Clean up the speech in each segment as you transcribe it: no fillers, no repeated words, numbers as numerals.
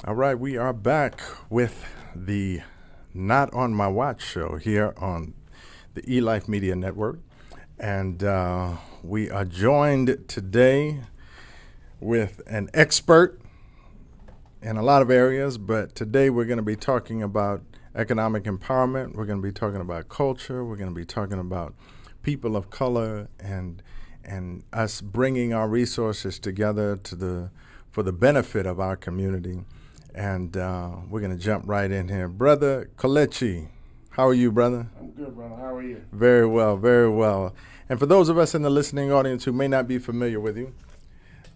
All right, we are back with the Not on My Watch show here on the Elif Media Network. And we are joined today with an expert in a lot of areas, but today we're going to be talking about economic empowerment. We're going to be talking about culture. We're going to be talking about people of color and us bringing our resources together for the benefit of our community. And we're going to jump right in here. Brother Kelechi, how are you, brother? I'm good, brother. How are you? Very well, very well. And for those of us in the listening audience who may not be familiar with you,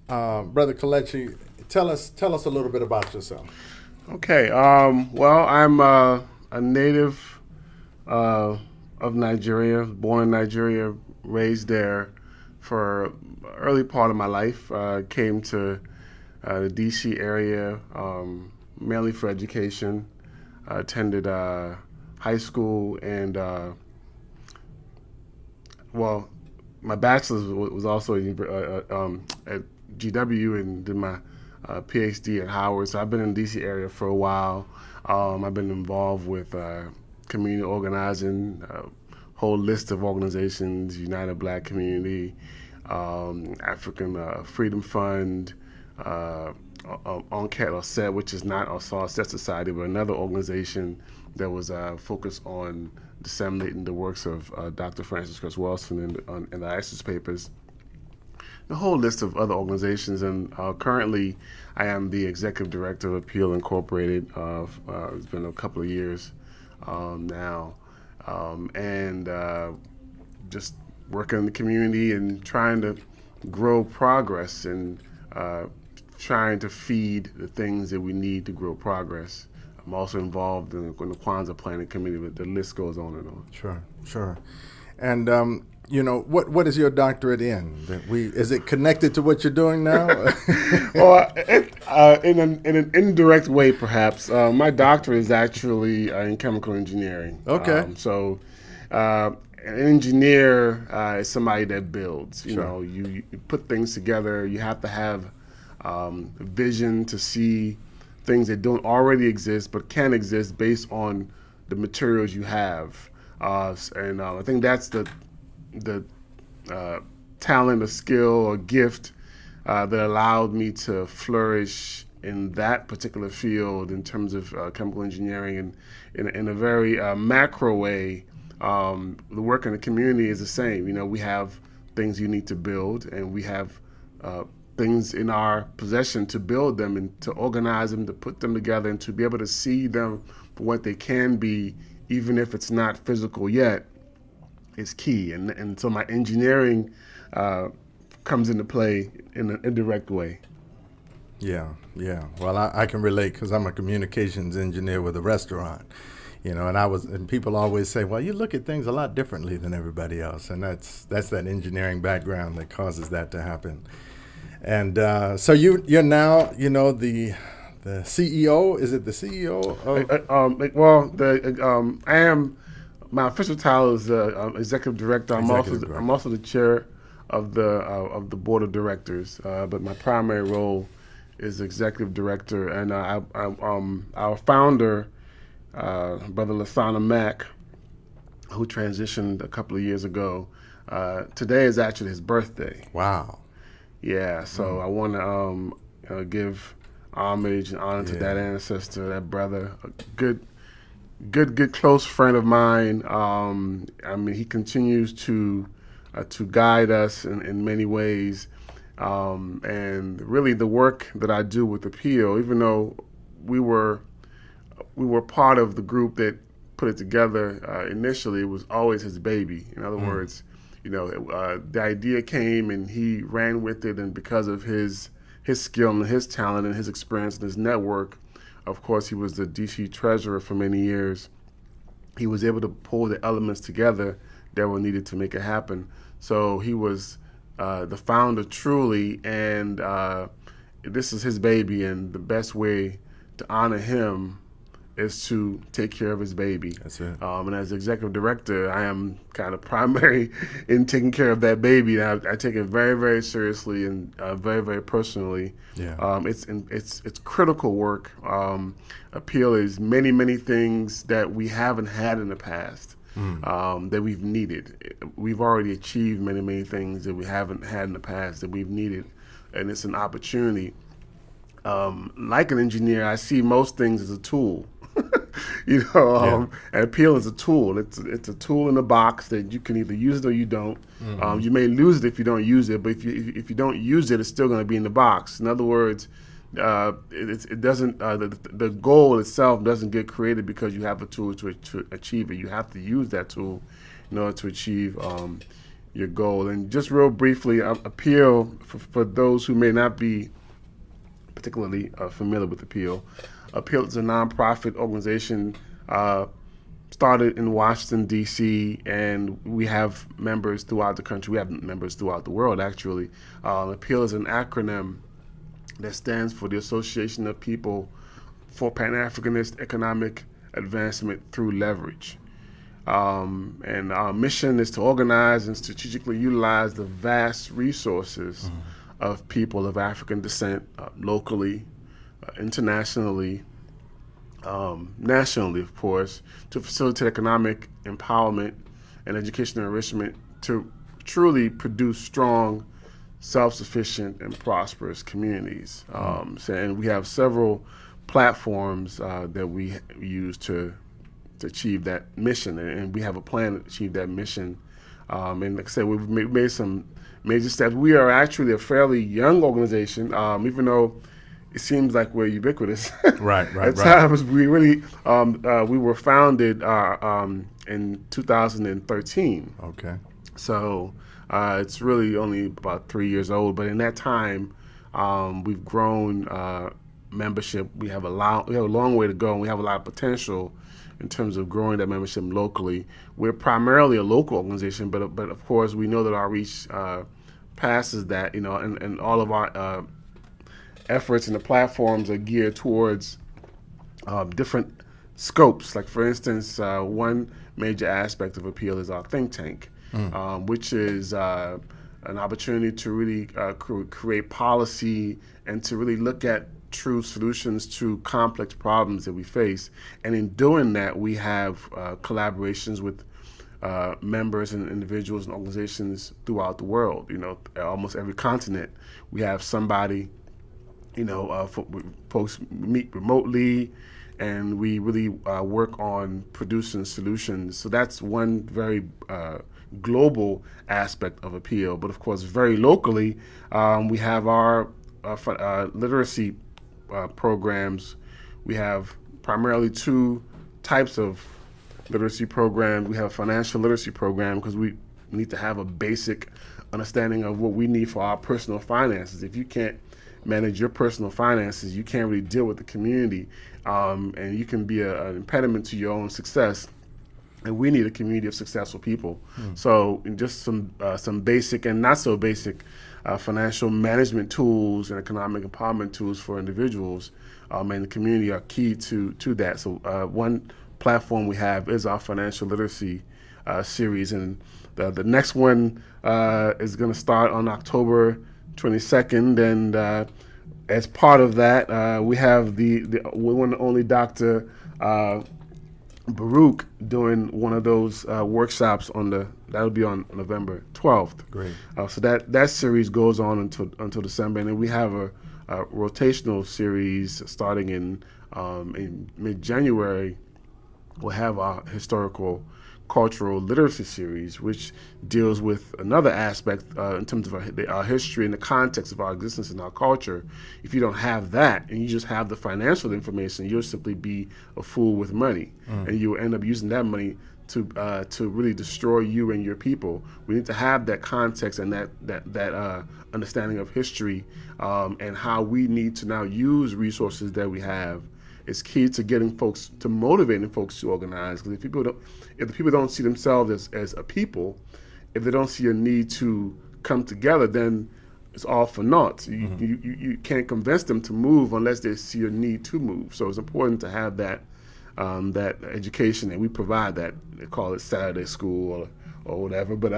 Brother Kelechi, tell us a little bit about yourself. Okay. Well, I'm a native of Nigeria, born in Nigeria, raised there for early part of my life. Came to the D.C. area mainly for education. Attended high school and well, my bachelor's was also at GW and did my PhD at Howard. So I've been in the DC area for a while. I've been involved with community organizing, whole list of organizations: United Black Community, African Freedom Fund, Enquête or Set, which is not a Set Society, but another organization that was focused on disseminating the works of Dr. Francis Chris Wellston in the ISIS papers. A whole list of other organizations, and currently I am the executive director of Appeal Incorporated. It's been a couple of years now, and just working in the community and trying to grow progress and trying to feed the things that we need to grow progress. I'm also involved in the Kwanzaa Planning Committee, but the list goes on and on. Sure, sure. And what is your doctorate in? Is it connected to what you're doing now? Well, in an indirect way, perhaps. My doctorate is actually in chemical engineering. Okay. An engineer is somebody that builds. You Sure. know, you put things together. You have to have vision to see things that don't already exist but can exist based on the materials you have. And I think that's the talent or skill or gift that allowed me to flourish in that particular field in terms of chemical engineering. And in a very macro way, the work in the community is the same. You know, we have things you need to build, and we have things in our possession to build them and to organize them, to put them together, and to be able to see them for what they can be, even if it's not physical yet, is key. And so my engineering comes into play in an indirect way. Yeah, yeah. Well, I can relate because I'm a communications engineer with a restaurant, and people always say, well, you look at things a lot differently than everybody else, and that's that engineering background that causes that to happen. And so you're now, the CEO. Is it the CEO of? I am. My official title is executive director. I'm also the chair of the board of directors. But my primary role is executive director. And our founder, Brother Lasana Mack, who transitioned a couple of years ago. Today is actually his birthday. Wow. Yeah, so I want to give homage and honor to that ancestor, that brother, a good close friend of mine. I mean, he continues to guide us in many ways, and really the work that I do with Appeal, even though we were part of the group that put it together initially, it was always his baby. In other words, the idea came and he ran with it, and because of his skill and his talent and his experience and his network, of course, he was the DC treasurer for many years. He was able to pull the elements together that were needed to make it happen. So he was the founder truly, and this is his baby, and the best way to honor him is to take care of his baby. That's it. And as executive director, I am kind of primary in taking care of that baby. I take it very, very seriously and very, very personally. Yeah. It's critical work. Appeal is many, many things that we haven't had in the past. That we've needed. We've already achieved many, many things that we haven't had in the past that we've needed, and it's an opportunity. Like an engineer, I see most things as a tool. And Appeal is a tool. It's a tool in a box that you can either use it or you don't. You may lose it if you don't use it, but if you don't use it, it's still going to be in the box. In other words, it doesn't. The goal itself doesn't get created because you have a tool to achieve it. You have to use that tool in order to achieve your goal. And just real briefly, Appeal for those who may not be particularly familiar with Appeal. Appeal is a nonprofit organization started in Washington, D.C., and we have members throughout the country. We have members throughout the world, actually. Appeal is an acronym that stands for the Association of People for Pan-Africanist Economic Advancement Through Leverage. And our mission is to organize and strategically utilize the vast resources of people of African descent locally, internationally, nationally, of course, to facilitate economic empowerment and educational enrichment to truly produce strong, self-sufficient, and prosperous communities. And we have several platforms that we use to achieve that mission, and we have a plan to achieve that mission. And like I said, we've made some major steps. We are actually a fairly young organization, even though it seems like we're ubiquitous. Right. At times, we really we were founded in 2013. Okay. So it's really only about 3 years old. But in that time, we've grown membership. We have a long way to go, and we have a lot of potential in terms of growing that membership locally. We're primarily a local organization, but of course we know that our reach passes that, and all of our efforts and the platforms are geared towards different scopes. Like, for instance, one major aspect of Appeal is our think tank, which is an opportunity to really create policy and to really look at true solutions to complex problems that we face. And in doing that, we have collaborations with members and individuals and organizations throughout the world. Almost every continent, we have somebody. Folks meet remotely, and we really work on producing solutions. So that's one very global aspect of Appeal. But of course, very locally, we have our literacy programs. We have primarily two types of literacy programs. We have a financial literacy program because we need to have a basic understanding of what we need for our personal finances. If you can't manage your personal finances, you can't really deal with the community, and you can be an impediment to your own success. And we need a community of successful people. So just some basic and not so basic financial management tools and economic empowerment tools for individuals and the community are key to that. So one platform we have is our financial literacy series, and the next one is going to start on October 22nd, and as part of that, we have the one and only Dr. Baruch doing one of those workshops that'll be on November 12th. Great. So that series goes on until December, and then we have a rotational series starting in mid-January. We'll have our historical cultural literacy series, which deals with another aspect in terms of our history and the context of our existence and our culture. If you don't have that and you just have the financial information, you'll simply be a fool with money, and you'll end up using that money to really destroy you and your people. We need to have that context and that understanding of history and how we need to now use resources that we have. It's key to motivating folks to organize. Because if the people don't see themselves as a people, if they don't see a need to come together, then it's all for naught. You can't convince them to move unless they see a need to move. So it's important to have that that education, and we provide that. They call it Saturday school or whatever, but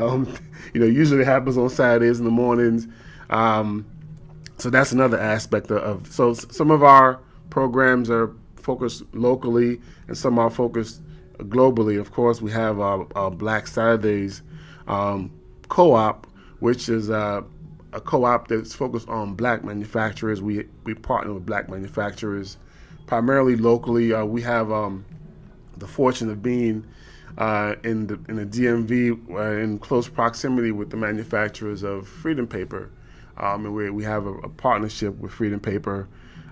usually it happens on Saturdays in the mornings. So that's another aspect of. So some of our programs are focused locally, and some are focused globally. Of course, we have our Black Saturdays co-op, which is a co-op that's focused on black manufacturers. We partner with black manufacturers, primarily locally. We have the fortune of being in the DMV in close proximity with the manufacturers of Freedom Paper, and we have a partnership with Freedom Paper,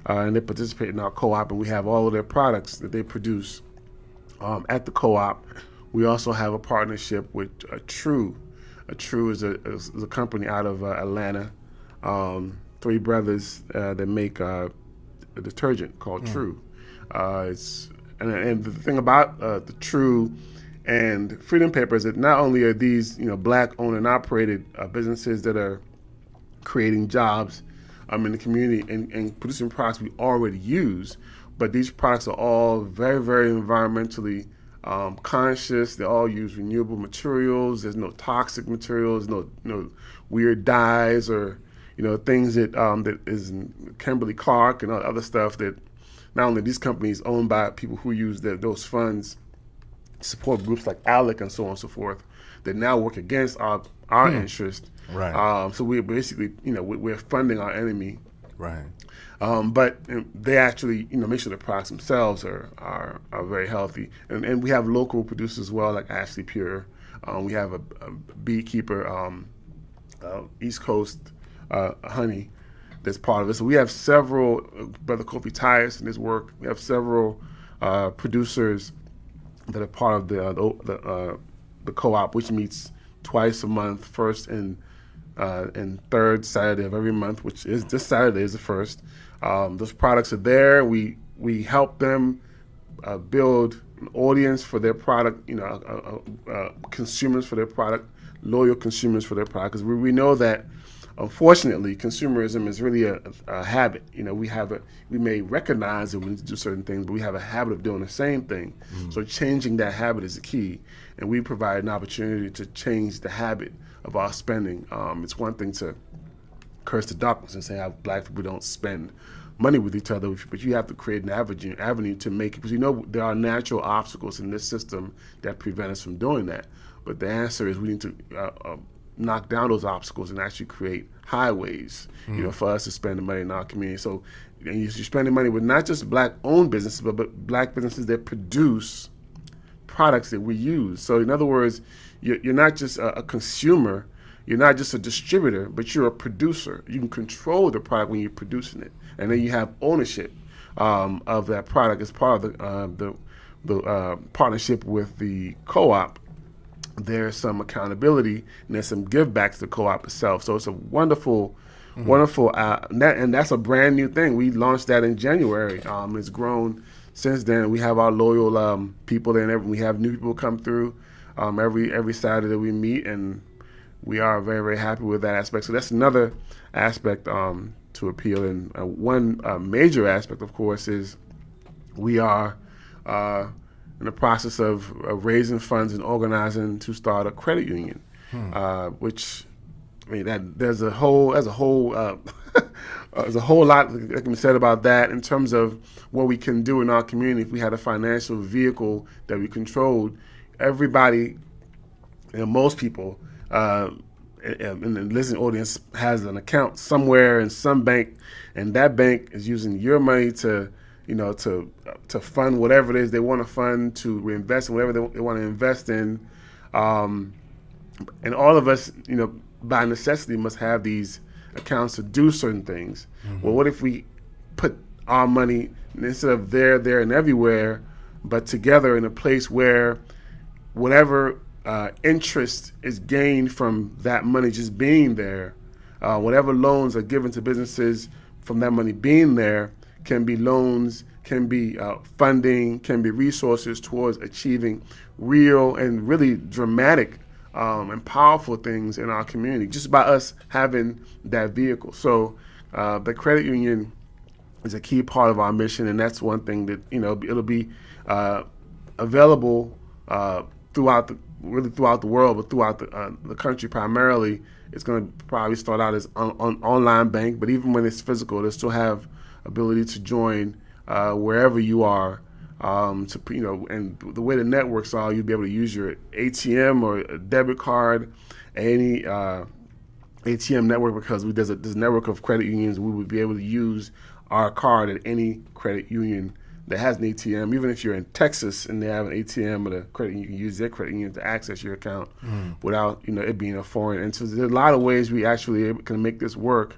and they participate in our co-op, and we have all of their products that they produce at the co-op. We also have a partnership with True. True is a company out of Atlanta. Three brothers that make a detergent called True. And the thing about the True and Freedom Paper is that not only are these black owned and operated businesses that are creating jobs in the community and producing products we already use, but these products are all very, very environmentally conscious. They all use renewable materials. There's no toxic materials, no weird dyes or things that is Kimberly Clark and other stuff that not only these companies owned by people who use those funds to support groups like ALEC and so on and so forth that now work against our interest. Right. So we're basically we're funding our enemy. Right. But they actually, make sure the products themselves are very healthy. And we have local producers as well, like Ashley Pure. We have a beekeeper, East Coast honey, that's part of it. So we have several, Brother Kofi Tyus in his work. We have several producers that are part of the co-op, which meets twice a month, first and third Saturday of every month, which is this Saturday is the first. Those products are there. We help them build an audience for their product, consumers for their product, loyal consumers for their product. Because we know that, unfortunately, consumerism is really a habit. We may recognize that we need to do certain things, but we have a habit of doing the same thing. So changing that habit is the key, and we provide an opportunity to change the habit of our spending. It's one thing to curse the darkness and say how black people don't spend money with each other, but you have to create an avenue to make it, because there are natural obstacles in this system that prevent us from doing that. But the answer is we need to knock down those obstacles and actually create highways, for us to spend the money in our community. So you're spending money with not just black-owned businesses, but black businesses that produce products that we use. So in other words, you're not just a consumer, you're not just a distributor, but you're a producer. You can control the product when you're producing it, and then you have ownership of that product as part of the partnership with the co-op. There's some accountability and there's some give back to the co-op itself. So it's a wonderful, and that's a brand new thing. We launched that in January. It's grown since then. We have our loyal people there, and we have new people come through every Saturday we meet, and we are very, very happy with that aspect. So that's another aspect to appeal. And one major aspect, of course, is we are in the process of raising funds and organizing to start a credit union, which, there's a whole there's a whole lot that can be said about that in terms of what we can do in our community if we had a financial vehicle that we controlled. Everybody, most people in the listening audience has an account somewhere in some bank, and that bank is using your money to fund whatever it is they want to fund, to reinvest in whatever they want to invest in, and all of us, by necessity, must have these accounts to do certain things. Well, what if we put our money, instead of there, and everywhere, but together in a place where whatever interest is gained from that money just being there, whatever loans are given to businesses from that money being there, can be loans, can be funding, can be resources towards achieving real and really dramatic and powerful things in our community, just by us having that vehicle. So the credit union is a key part of our mission, and that's one thing that it'll be available throughout the world, but throughout the country primarily. It's going to probably start out as on online bank, but even when it's physical, they still have ability to join wherever you are. And the way the networks are, you'll be able to use your ATM or a debit card, any ATM network, because there's a network of credit unions. We would be able to use our card at any credit union that has an ATM. Even if you're in Texas and they have an ATM or a credit union, you can use their credit union to access your account without it being a foreign. And so there's a lot of ways we actually can make this work,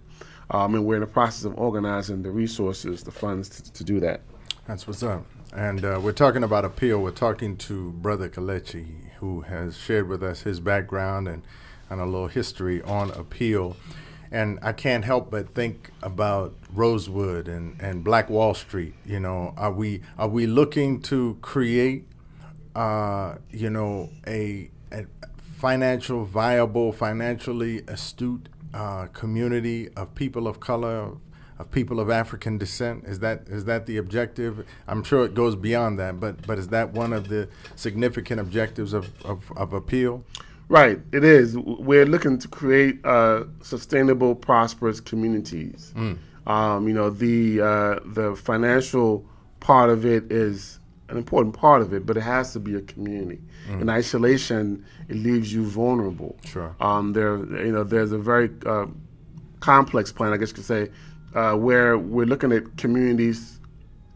and we're in the process of organizing the resources, the funds to do that. That's what's up. And we're talking about appeal. We're talking to Brother Kelechi, who has shared with us his background and a little history on appeal. And I can't help but think about Rosewood and Black Wall Street. Are we looking to create, a financially astute community of people of color, of people of African descent? Is that the objective? I'm sure it goes beyond that, but is that one of the significant objectives of appeal? Right, it is. We're looking to create sustainable, prosperous communities. The financial part of it is an important part of it, but it has to be a community. In isolation, it leaves you vulnerable. Sure. There's a very complex plan, I guess you could say, where we're looking at communities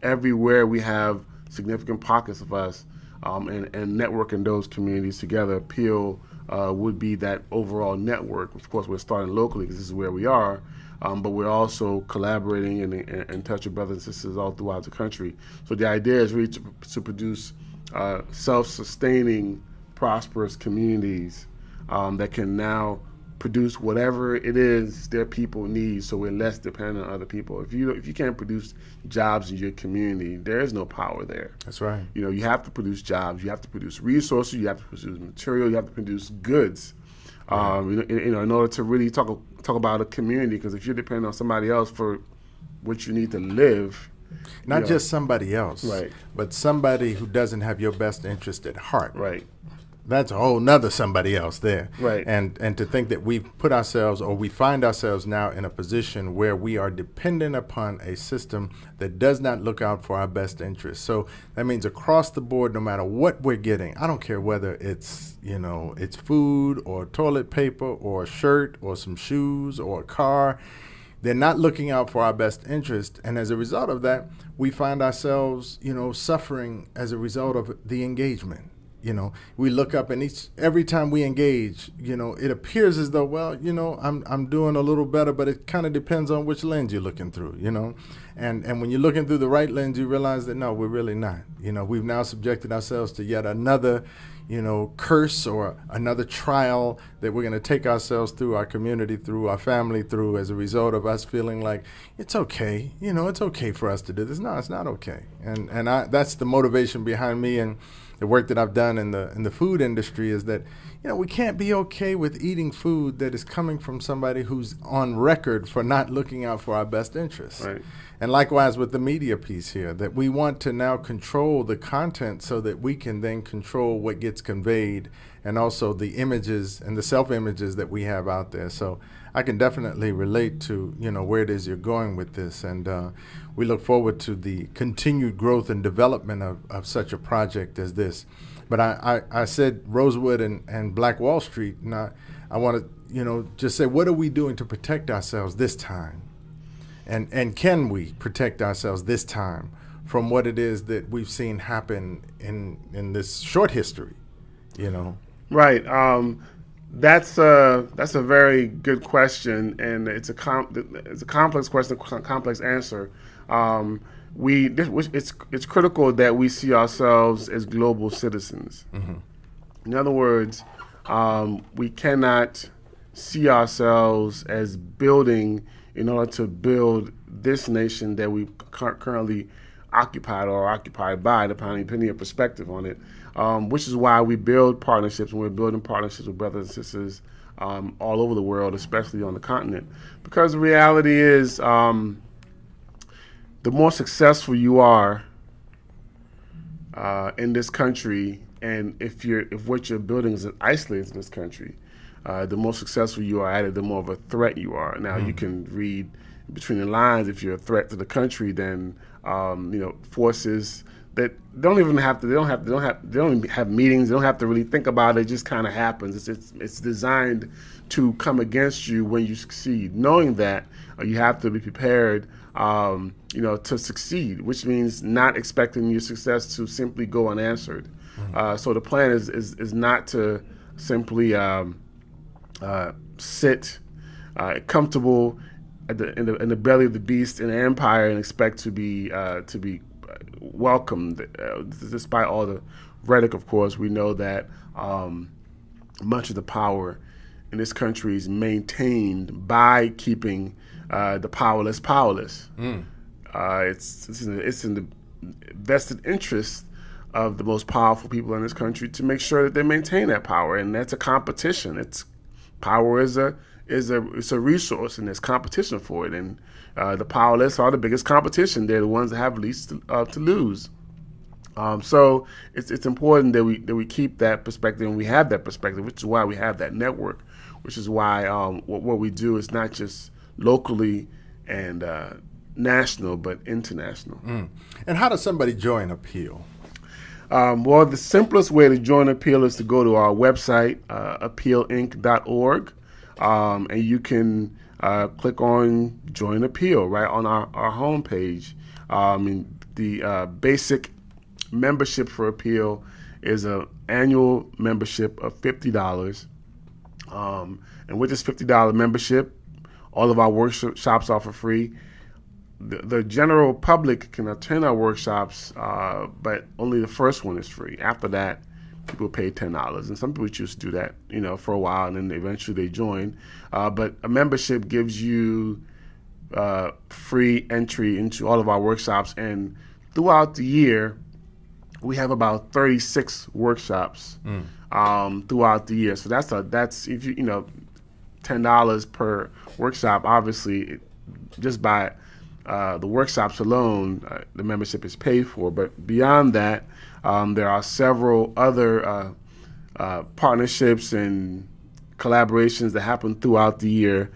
everywhere we have significant pockets of us, and networking those communities together. Appeal would be that overall network. Of course, we're starting locally because this is where we are, but we're also collaborating and in touch with brothers and sisters all throughout the country. So the idea is really to produce self-sustaining, prosperous communities that can now produce whatever it is their people need, so we're less dependent on other people. If you can't produce jobs in your community, there is no power there. That's right. You have to produce jobs, you have to produce resources, you have to produce material, you have to produce goods. Right. In order to really talk about a community, because if you're dependent on somebody else for what you need to live, not just somebody else, right, but somebody who doesn't have your best interest at heart. Right. That's a whole nother somebody else there. Right. And to think that we've put ourselves, or we find ourselves now in a position where we are dependent upon a system that does not look out for our best interests. So that means across the board, no matter what we're getting, I don't care whether it's food or toilet paper or a shirt or some shoes or a car, they're not looking out for our best interest. And as a result of that, we find ourselves, suffering as a result of the engagement. We look up, and every time we engage, it appears as though, I'm doing a little better, but it kind of depends on which lens you're looking through, And when you're looking through the right lens, you realize that, no, we're really not. We've now subjected ourselves to yet another, curse or another trial that we're going to take ourselves through, our community through, our family through, as a result of us feeling like it's okay. It's okay for us to do this. No, it's not okay. And that's the motivation behind me and the work that I've done in the food industry, is that, we can't be okay with eating food that is coming from somebody who's on record for not looking out for our best interests. Right. And likewise with the media piece here, that we want to now control the content so that we can then control what gets conveyed, and also the images and the self-images that we have out there. So I can definitely relate to, where it is you're going with this. And we look forward to the continued growth and development of such a project as this. But I said Rosewood and Black Wall Street, and I want to, just say, what are we doing to protect ourselves this time? And can we protect ourselves this time from what it is that we've seen happen in this short history, Right. That's a very good question, and it's a complex question, complex answer. It's critical that we see ourselves as global citizens. Mm-hmm. In other words, we cannot see ourselves as building in order to build this nation that we currently occupied or occupied by, depending on perspective on it, which is why we build partnerships, and we're building partnerships with brothers and sisters all over the world, especially on the continent. Because the reality is, the the more successful you are in this country, and if what you're building is isolated in this country, the more successful you are at it, the more of a threat you are. Now you can read between the lines. If you're a threat to the country, then forces that don't even have to. They don't even have meetings. They don't have to really think about it. It just kind of happens. It's designed to come against you when you succeed. Knowing that, you have to be prepared. To succeed, which means not expecting your success to simply go unanswered. So the plan is not to simply sit comfortable in the belly of the beast in the empire and expect to be welcomed. Despite all the rhetoric, of course, we know that much of the power in this country is maintained by keeping the powerless powerless. It's in the vested interest of the most powerful people in this country to make sure that they maintain that power, and that's a competition. Power is a resource, and there's competition for it. And the powerless are the biggest competition. They're the ones that have least to lose. So it's important that we keep that perspective, and we have that perspective, which is why we have that network, which is why what we do is not just locally and national, but international. And how does somebody join Appeal? Well, the simplest way to join Appeal is to go to our website, appealinc.org, and you can click on Join Appeal right on our homepage. And the basic membership for Appeal is an annual membership of $50. And with this $50 membership, all of our workshops are for free. The general public can attend our workshops, but only the first one is free. After that, people pay $10, and some people choose to do that, for a while, and then eventually they join. But a membership gives you free entry into all of our workshops, and throughout the year, we have about 36 workshops throughout the year. So that's if $10 per workshop. Obviously, just by the workshops alone, the membership is paid for. But beyond that, there are several other partnerships and collaborations that happen throughout the year.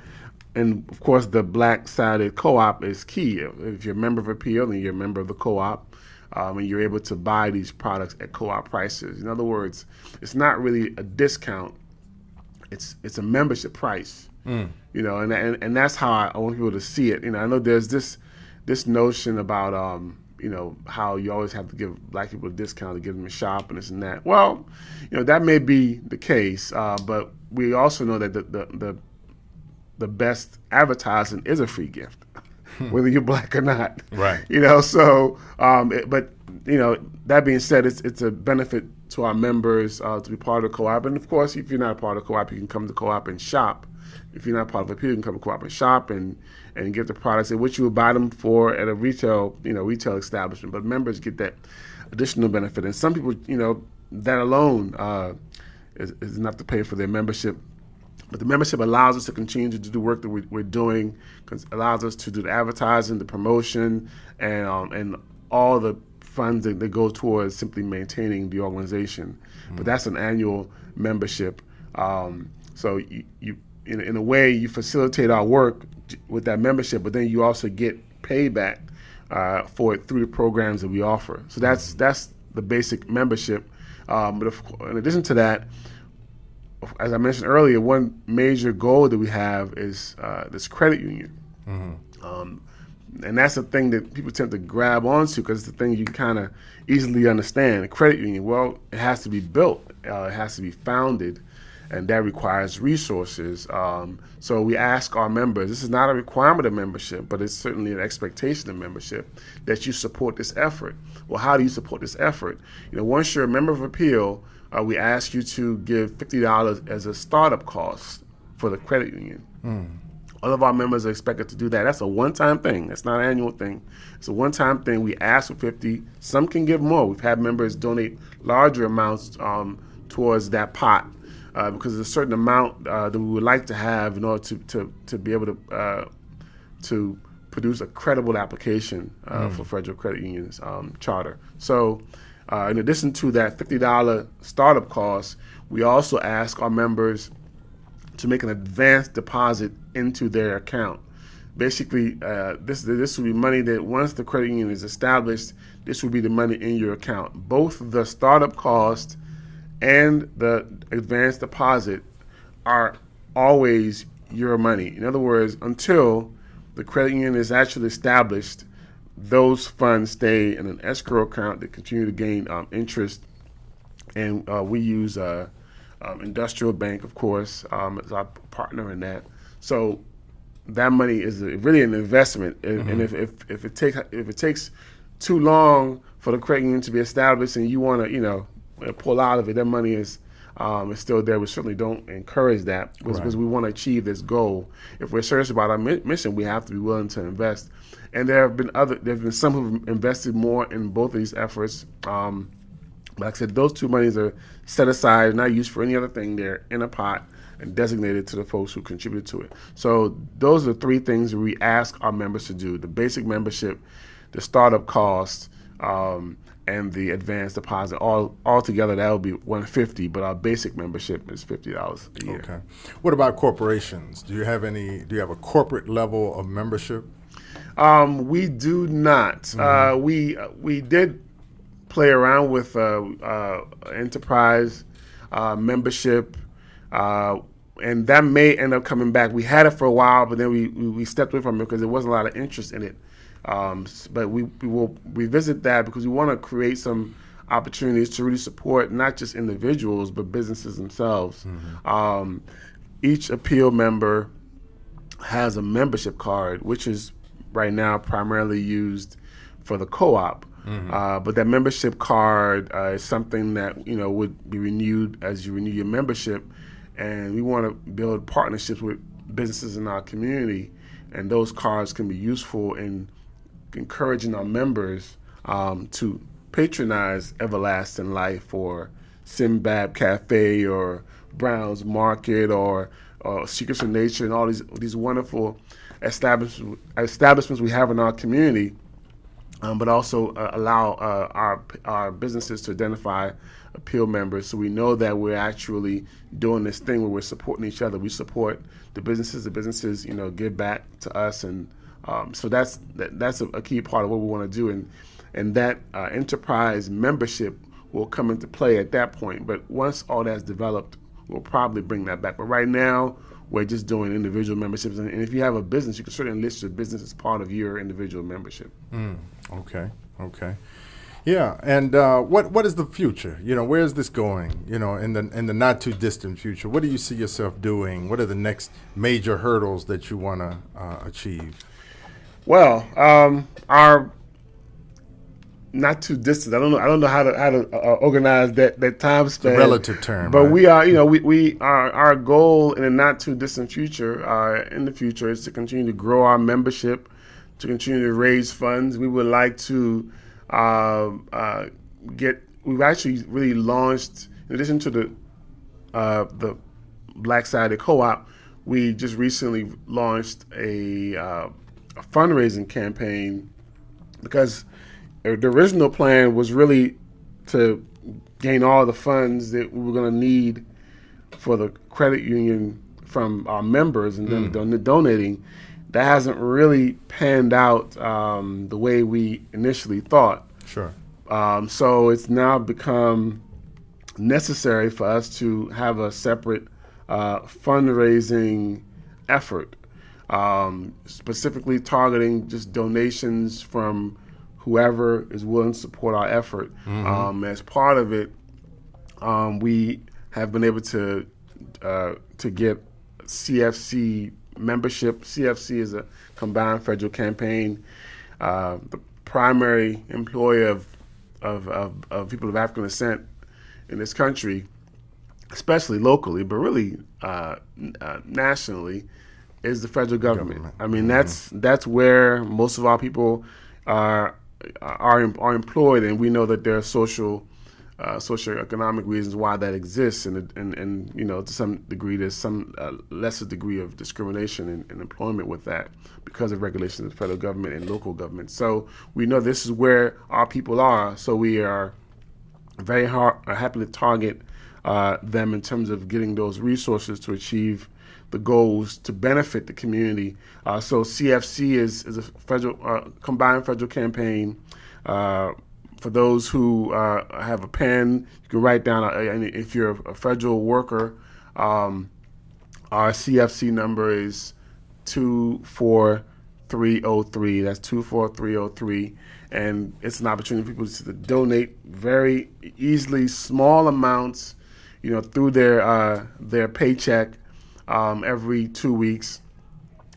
And, of course, the Black Saturday Co-op is key. If you're a member of Appeal and you're a member of the co-op, and you're able to buy these products at co-op prices. In other words, it's not really a discount. It's a membership price. And that's how I want people to see it. I know there's this notion about how you always have to give black people a discount to give them a shop and this and that. Well, that may be the case, but we also know that the best advertising is a free gift, whether you're black or not. Right. But that being said, it's a benefit to our members to be part of the co-op. And of course, if you're not a part of the co-op, you can come to the co-op and shop. If you're not part of Appeal, you can come to co-op and shop and get the products at which you would buy them for at a retail establishment. But members get that additional benefit. And some people, that alone is enough to pay for their membership. But the membership allows us to continue to do the work that we're doing, because it allows us to do the advertising, the promotion, and all the funds that go towards simply maintaining the organization. But that's an annual membership. So you in a way, you facilitate our work with that membership, but then you also get payback for it through the programs that we offer. So that's the basic membership. But in addition to that, as I mentioned earlier, one major goal that we have is this credit union. And that's the thing that people tend to grab onto, because it's the thing you kind of easily understand. A credit union, well, it has to be built. It has to be founded, and that requires resources. So we ask our members, this is not a requirement of membership, but it's certainly an expectation of membership, that you support this effort. Well, how do you support this effort? Once you're a member of Appeal, we ask you to give $50 as a startup cost for the credit union. All of our members are expected to do that. That's a one-time thing. That's not an annual thing. It's a one-time thing. We ask for 50. Some can give more. We've had members donate larger amounts towards that pot because there's a certain amount that we would like to have in order to be able to produce a credible application for federal credit unions charter. So in addition to that $50 startup cost, we also ask our members to make an advanced deposit into their account. Basically, this will be money that once the credit union is established, this will be the money in your account. Both the startup cost and the advanced deposit are always your money. In other words, until the credit union is actually established, those funds stay in an escrow account that continue to gain interest. And we use Industrial Bank, of course, as our partner in that. So that money is really an investment. And if it takes too long for the credit union to be established and you want to pull out of it, that money is still there. We certainly don't encourage that because we want to achieve this goal. If we're serious about our mission, we have to be willing to invest. And there have been some who've invested more in both of these efforts. Like I said, those two monies are set aside, not used for any other thing. They're in a pot and designated to the folks who contributed to it. So those are three things we ask our members to do: the basic membership, the startup cost, and the advanced deposit. All together, that would be $150, but our basic membership is $50 a year. Okay. What about corporations? Do you have a corporate level of membership? We do not. We did play around with enterprise membership, and that may end up coming back. We had it for a while, but then we stepped away from it because there wasn't a lot of interest in it. But we will revisit that because we want to create some opportunities to really support not just individuals but businesses themselves. Each appeal member has a membership card, which is right now primarily used for the co-op. But that membership card is something that would be renewed as you renew your membership, and we want to build partnerships with businesses in our community, and those cards can be useful in encouraging our members to patronize Everlasting Life or Simbab Cafe or Brown's Market or Secrets of Nature and all these wonderful establishments we have in our community. But also allow our businesses to identify appeal members, so we know that we're actually doing this thing where we're supporting each other. We support the businesses give back to us, and so that's a key part of what we want to do, and that enterprise membership will come into play at that point. But once all that's developed, we'll probably bring that back. But right now, we're just doing individual memberships, and if you have a business, you can certainly list your business as part of your individual membership. Okay. Yeah, and what is the future? Where is this going? In the not too distant future, what do you see yourself doing? What are the next major hurdles that you want to achieve? Well, our not too distant. I don't know how to organize that time span. It's a relative term, but right? we are, we are, our goal in the not too distant future, in the future, is to continue to grow our membership, to continue to raise funds. We would like to we've actually really launched, in addition to the Black Saturday Co-op, we just recently launched a fundraising campaign, because the original plan was really to gain all the funds that we were going to need for the credit union from our members and then donating. That hasn't really panned out the way we initially thought. Sure. So it's now become necessary for us to have a separate fundraising effort, specifically targeting just donations from whoever is willing to support our effort. As part of it, we have been able to get CFC membership. CFC is a combined federal campaign. The primary employer of people of African descent in this country, especially locally, but really nationally, is the federal government. I mean, that's where most of our people are employed, and we know that there are social socioeconomic reasons why that exists, and you know, to some degree there's some lesser degree of discrimination in employment with that because of regulations of the federal government and local government. So we know this is where our people are, so we are very happy to target them in terms of getting those resources to achieve the goals to benefit the community. So CFC is a federal combined federal campaign. For those who have a pen, you can write down. And if you're a federal worker, our CFC number is 24303. That's 24303, and it's an opportunity for people to donate very easily, small amounts, you know, through their paycheck every 2 weeks,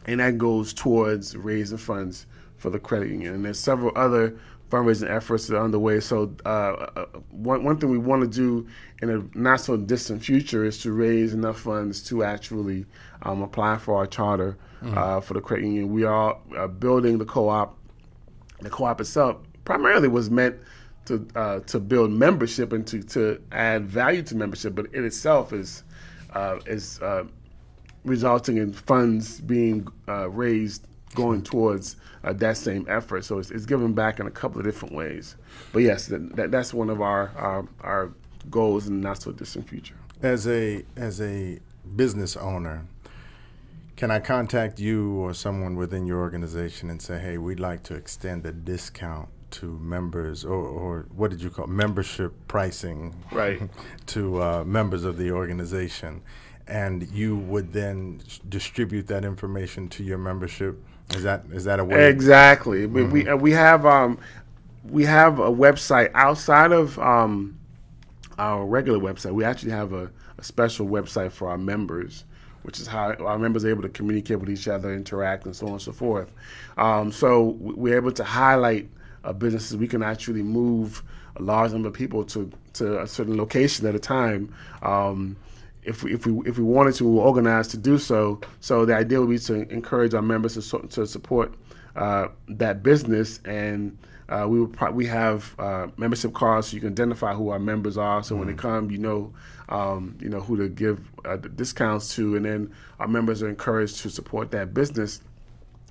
and that goes towards raising funds for the credit union. And there's several other fundraising efforts that are underway. So one thing we want to do in a not so distant future is to raise enough funds to actually apply for our charter for the credit union. We are building the co-op. The co-op itself primarily was meant to build membership and to add value to membership, but it itself is resulting in funds being raised going towards that same effort. So it's giving back in a couple of different ways. But yes, that's one of our goals in the not so distant future. As a business owner, can I contact you or someone within your organization and say, hey, we'd like to extend a discount to members, or what did you call membership pricing, right, to members of the organization, and you would then distribute that information to your membership? Is that a way? Exactly. Mm-hmm. We have a website outside of our regular website. We actually have a special website for our members, which is how our members are able to communicate with each other, interact, and so on and so forth. So we're able to highlight businesses. We can actually move a large number of people to a certain location at a time. If we wanted to, we're organized to do so. So the idea would be to encourage our members to support that business, and we have membership cards so you can identify who our members are. So when they come, you know who to give the discounts to, and then our members are encouraged to support that business.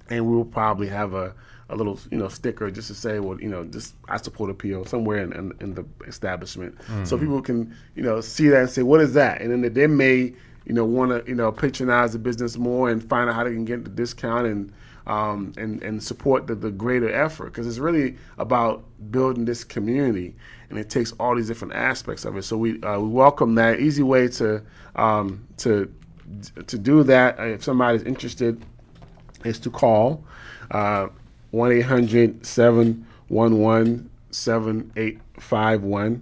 And we will probably have a little sticker just to say, well, just I support appeal somewhere in the establishment, so people can see that and say, what is that? And then they may want to patronize the business more and find out how they can get the discount and support the greater effort, because it's really about building this community, and it takes all these different aspects of it. So we welcome that. Easy way to do that, if somebody's interested, is to call 1-800-711-7851,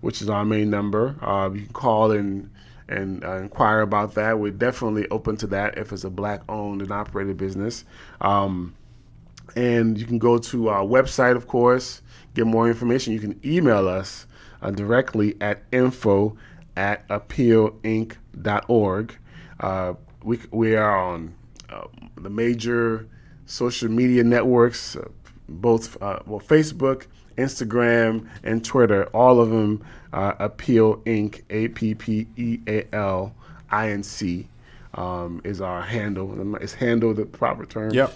which is our main number. You can call and inquire about that. We're definitely open to that if it's a Black-owned and operated business. And you can go to our website, of course, get more information. You can email us directly at info@appealinc.org. We are on the major social media networks, both Facebook, Instagram, and Twitter. All of them, Appeal Inc. APPEALINC is our handle. It's handled the proper term. Yep.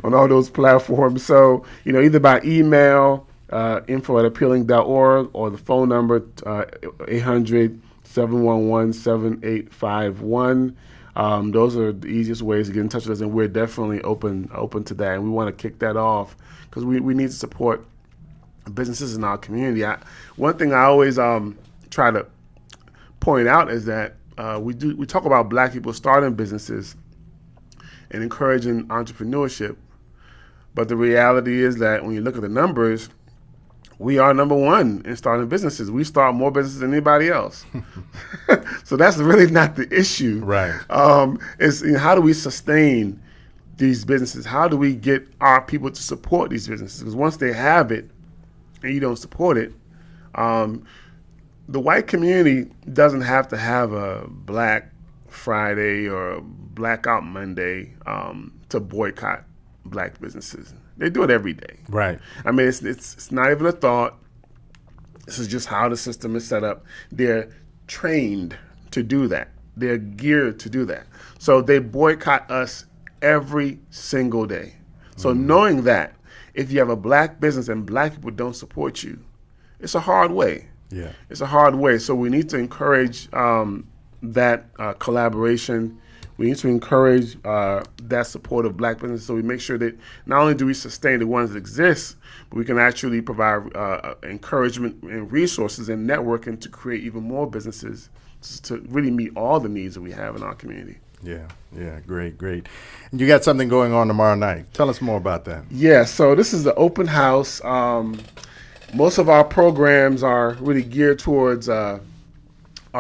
On all those platforms. So either by email, info@appealinc.org, or the phone number 800-711-7851. Those are the easiest ways to get in touch with us, and we're definitely open to that. And we want to kick that off because we need to support businesses in our community. One thing I always try to point out is that we talk about Black people starting businesses and encouraging entrepreneurship, but the reality is that when you look at the numbers, we are number one in starting businesses. We start more businesses than anybody else. So that's really not the issue. Right. It's how do we sustain these businesses? How do we get our people to support these businesses? Because once they have it and you don't support it, the white community doesn't have to have a Black Friday or a Blackout Monday to boycott Black businesses. They do it every day. Right. I mean, it's not even a thought. This is just how the system is set up. They're trained to do that. They're geared to do that. So they boycott us every single day. So knowing that, if you have a black business and black people don't support you, it's a hard way. Yeah. It's a hard way. So we need to encourage that collaboration. We need to encourage that support of black business, so we make sure that not only do we sustain the ones that exist, but we can actually provide encouragement and resources and networking to create even more businesses to really meet all the needs that we have in our community. Yeah, great. And you got something going on tomorrow night. Tell us more about that. Yeah, so this is the open house. Most of our programs are really geared towards our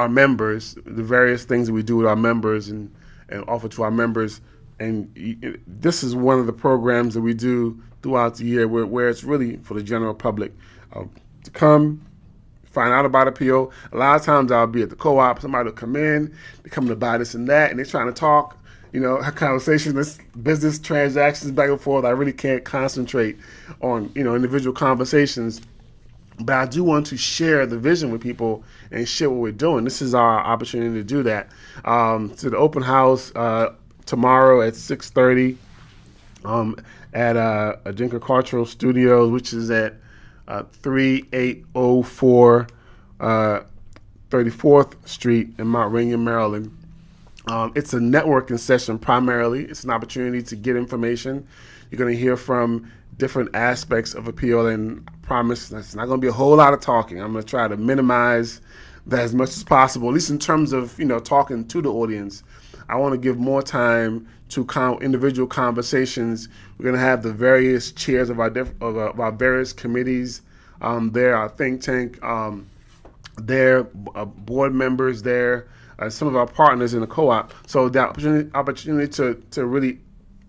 members, the various things that we do with our members and offer to our members. And this is one of the programs that we do throughout the year where it's really for the general public to come, find out about appeal. A lot of times I'll be at the co-op, somebody will come in, they come to buy this and that, and they're trying to talk, have conversations, this business transactions back and forth. I really can't concentrate on, individual conversations. But I do want to share the vision with people and share what we're doing. This is our opportunity to do that. To the open house tomorrow at 6:30 at Adinka Cultural Studios, which is at 3804 34th Street in Mount Rainier, Maryland. It's a networking session primarily. It's an opportunity to get information. You're going to hear from different aspects of appeal, and I promise that's not going to be a whole lot of talking. I'm going to try to minimize that as much as possible, at least in terms of talking to the audience. I want to give more time to individual conversations. We're going to have the various chairs of our various committees there, our think tank there, board members there, some of our partners in the co-op. So the opportunity to really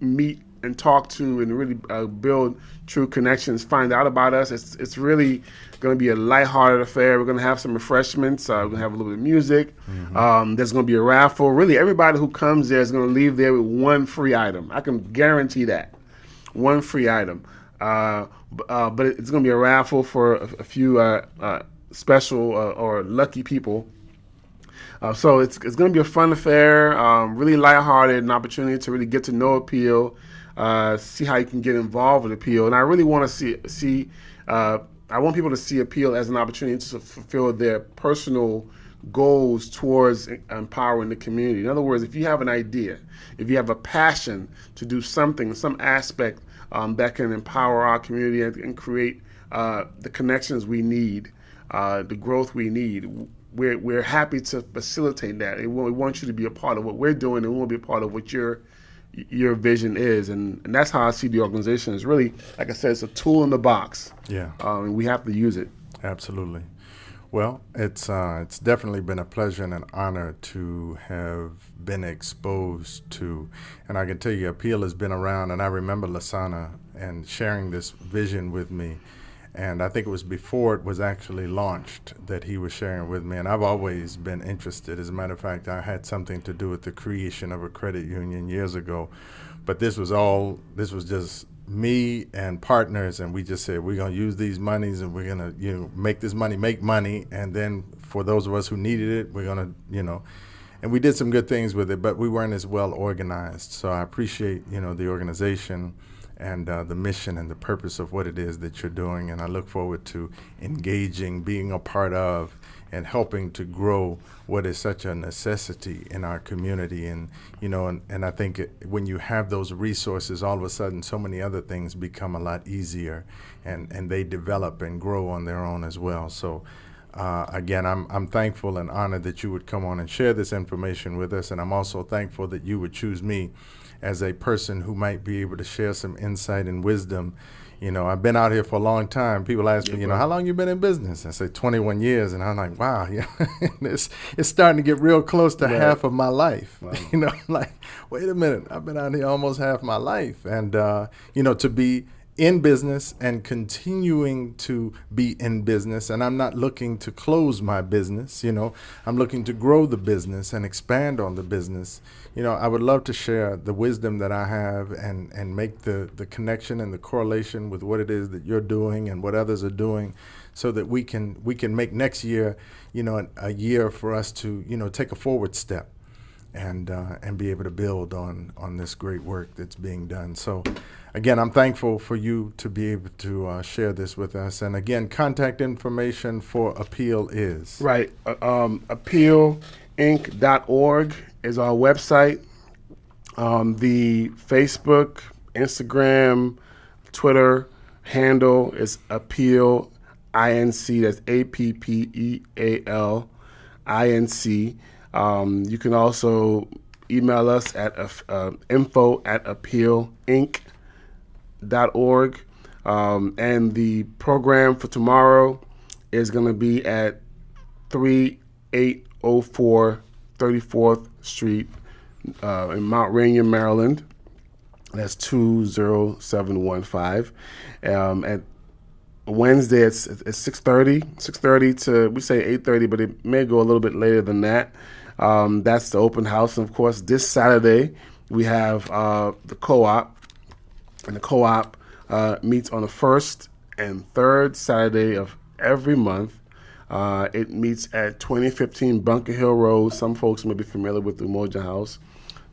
meet and talk to and really build true connections, find out about us. It's really going to be a lighthearted affair. We're going to have some refreshments. We're going to have a little bit of music. Mm-hmm. There's going to be a raffle. Really, everybody who comes there is going to leave there with one free item. I can guarantee that. One free item. But it's going to be a raffle for a few special or lucky people. So it's going to be a fun affair, really lighthearted, an opportunity to really get to know appeal, see how you can get involved with appeal. And I really want to see I want people to see appeal as an opportunity to fulfill their personal goals towards empowering the community. In other words, if you have an idea, if you have a passion to do something, some aspect that can empower our community and create the connections we need, the growth we need, we're happy to facilitate that. And we want you to be a part of what we're doing, and we want to be a part of what your vision is. And that's how I see the organization. Is really, like I said, it's a tool in the box. Yeah. And we have to use it. Absolutely. Well, it's definitely been a pleasure and an honor to have been exposed to, and I can tell you, appeal has been around, and I remember Lasana and sharing this vision with me. And I think it was before it was actually launched that he was sharing with me. And I've always been interested. As a matter of fact, I had something to do with the creation of a credit union years ago. But this was just me and partners. And we just said, we're going to use these monies and we're going to, make this money, make money. And then for those of us who needed it, we're going to, and we did some good things with it, but we weren't as well organized. So I appreciate, the organization and the mission and the purpose of what it is that you're doing. And I look forward to engaging, being a part of, and helping to grow what is such a necessity in our community. And, and I think when you have those resources, all of a sudden so many other things become a lot easier, and they develop and grow on their own as well. So again, I'm thankful and honored that you would come on and share this information with us. And I'm also thankful that you would choose me as a person who might be able to share some insight and wisdom. I've been out here for a long time. People ask me, how long you been in business? I say 21 years. And I'm like, wow, it's starting to get real close to half of my life. Wow. Like, wait a minute, I've been out here almost half my life. And, to be in business and continuing to be in business. And I'm not looking to close my business. I'm looking to grow the business and expand on the business. I would love to share the wisdom that I have and make the connection and the correlation with what it is that you're doing and what others are doing, so that we can make next year, a year for us to, take a forward step and be able to build on this great work that's being done. So again, I'm thankful for you to be able to share this with us. And again, contact information for Appeal is? Right. Appealinc.org is our website. The Facebook, Instagram, Twitter handle is Appeal INC. That's APPEAL INC. You can also email us at info@appealinc.org. And the program for tomorrow is going to be at 3804 34th Street in Mount Rainier, Maryland. That's 20715. At Wednesday, it's 6:30 to, we say 8:30, but it may go a little bit later than that. That's the open house. And, of course, this Saturday we have the co-op. And the co-op meets on the first and third Saturday of every month. It meets at 2015 Bunker Hill Road. Some folks may be familiar with the Umoja House.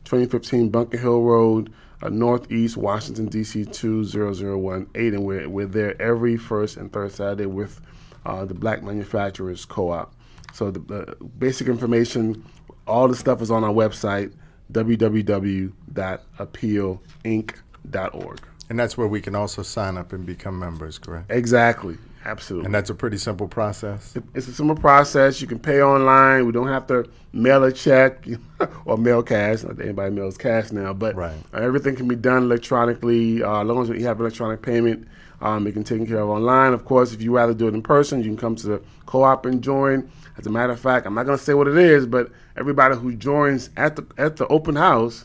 2015 Bunker Hill Road, Northeast Washington, D.C. 20018. And we're there every first and third Saturday with the Black Manufacturers Co-op. So the basic information, all the stuff is on our website, www.appealinc.org. And that's where we can also sign up and become members, correct? Exactly. Absolutely. And that's a pretty simple process? It's a simple process. You can pay online. We don't have to mail a check or mail cash. Not that anybody mails cash now, but right. Everything can be done electronically. As long as you have electronic payment, it can take care of online. Of course, if you rather do it in person, you can come to the co-op and join. As a matter of fact, I'm not going to say what it is, but everybody who joins at the open house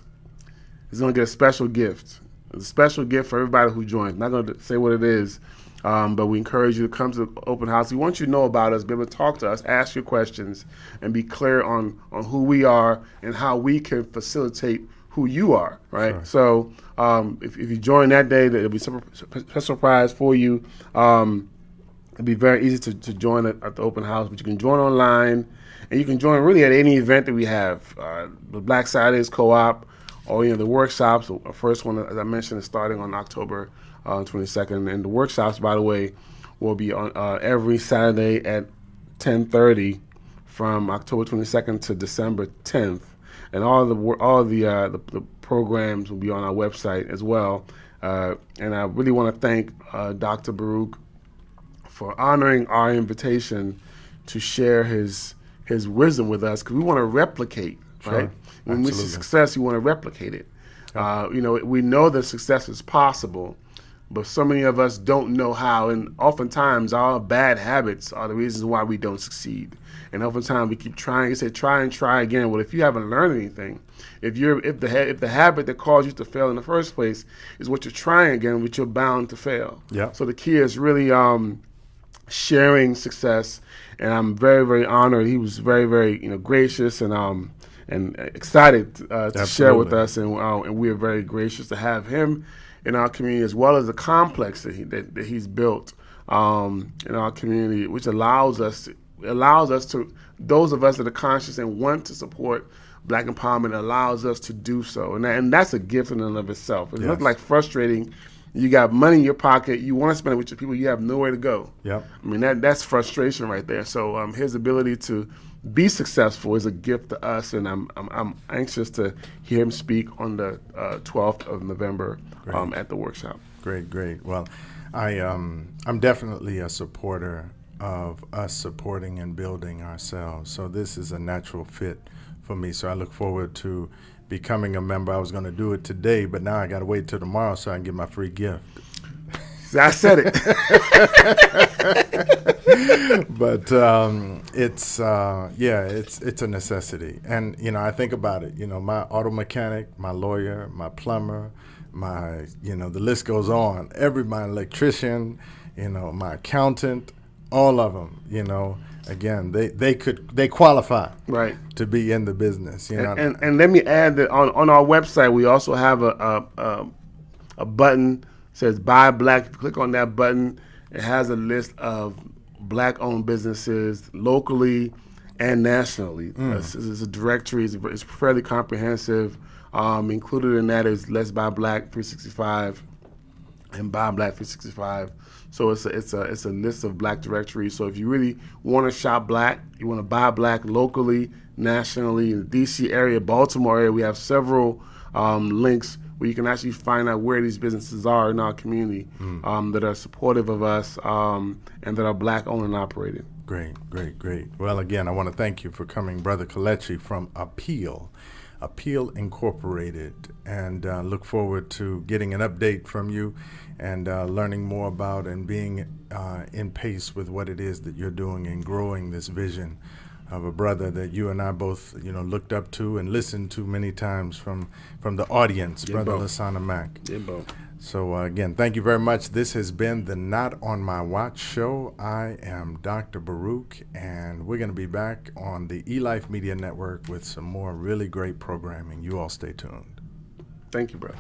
is going to get a special gift. It's a special gift for everybody who joins. I'm not going to say what it is. But we encourage you to come to the open house. We want you to know about us, be able to talk to us, ask your questions, and be clear on who we are and how we can facilitate who you are, right? Sure. So if you join that day, there'll be some special prize for you. It'll be very easy to join at the open house, but you can join online, and you can join really at any event that we have. The Black Saturdays Co-op, or the workshops. The first one, as I mentioned, is starting on October 22nd, and the workshops, by the way, will be on every Saturday at 10:30 from October 22nd to December 10th, and all the programs will be on our website as well. And I really want to thank Dr. Baruch for honoring our invitation to share his wisdom with us, because we want to replicate, sure. Right? When Absolutely. we see success, you want to replicate it. Yeah. We know that success is possible, but so many of us don't know how, and oftentimes our bad habits are the reasons why we don't succeed. And oftentimes we keep trying. You say try and try again. Well, if you haven't learned anything, if the habit that caused you to fail in the first place is what you're trying again, which you're bound to fail. Yeah. So the key is really sharing success, and I'm very, very honored. He was very, very gracious and excited to share with us, and we are very gracious to have him in our community, as well as the complex that he's built in our community, which allows us to, those of us that are conscious and want to support Black empowerment, allows us to do so, and that's a gift in and of itself. It's not like frustrating. You got money in your pocket, you want to spend it with your people, you have nowhere to go. Yep. I mean that's frustration right there. So his ability to be successful is a gift to us, and I'm anxious to hear him speak on the 12th of November at the workshop. Great. Well, I'm definitely a supporter of us supporting and building ourselves. So this is a natural fit for me. So I look forward to becoming a member. I was going to do it today, but now I got to wait till tomorrow so I can get my free gift. I said it. But it's a necessity. And, I think about it, my auto mechanic, my lawyer, my plumber, the list goes on. My electrician, my accountant, all of them, again, they qualify Right. to be in the business, And let me add that on our website we also have a button that says Buy Black. If you click on that button, it has a list of black-owned businesses locally and nationally. It's a directory. It's fairly comprehensive. Included in that is Let's Buy Black 365 and Buy Black 365. So it's a list of black directories. So if you really want to shop black, you want to buy black locally, nationally, in the D.C. area, Baltimore area, we have several links where you can actually find out where these businesses are in our community that are supportive of us and that are black owned and operated. Great. Well, again, I want to thank you for coming, Brother Kelechi from Appeal Incorporated, and look forward to getting an update from you and learning more about and being in pace with what it is that you're doing and growing this vision of a brother that you and I both, looked up to and listened to many times from the audience, Brother Lasana Mack. So again, thank you very much. This has been the Not on My Watch show. I am Dr. Baruch, and we're going to be back on the Elif Media Network with some more really great programming. You all stay tuned. Thank you, brother.